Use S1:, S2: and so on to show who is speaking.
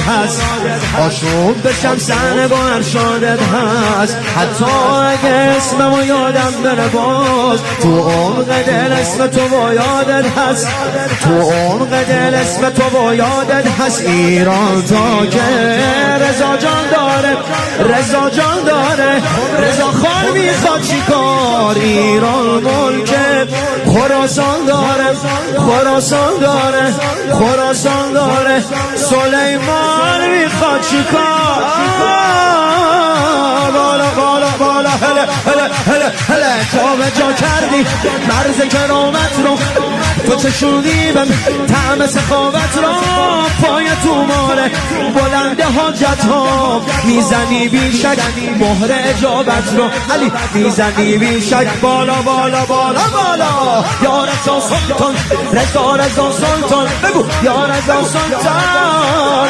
S1: هست، آشوب بشم سن با ارشادت هست. حتی اگه اسممو یادم بره باز، تو عمق دل اسم تو با یادت هست، تو عمق دل اسم تو با یادت هست. ایران تا که رضا جان داره، رضا جان داره، رضا خان میخواد چیکار؟ ایران ملک خراسان داره، خراسان داره، خراسان داره. سلیمان میخواد چیکار؟ بالا بالا بالا هله هله هله هله تا به جا کردی مرز کرامت رو، تو چشونی به طعم سخاوت رو. پای تو ماره بلند حاجت ها، میزنی بیشک مهر اجابت رو. علی میزنی بیشک بالا بالا بالا بالا. یا رضا سلطان، رضا رضا سلطان، بگو یا رضا سلطان.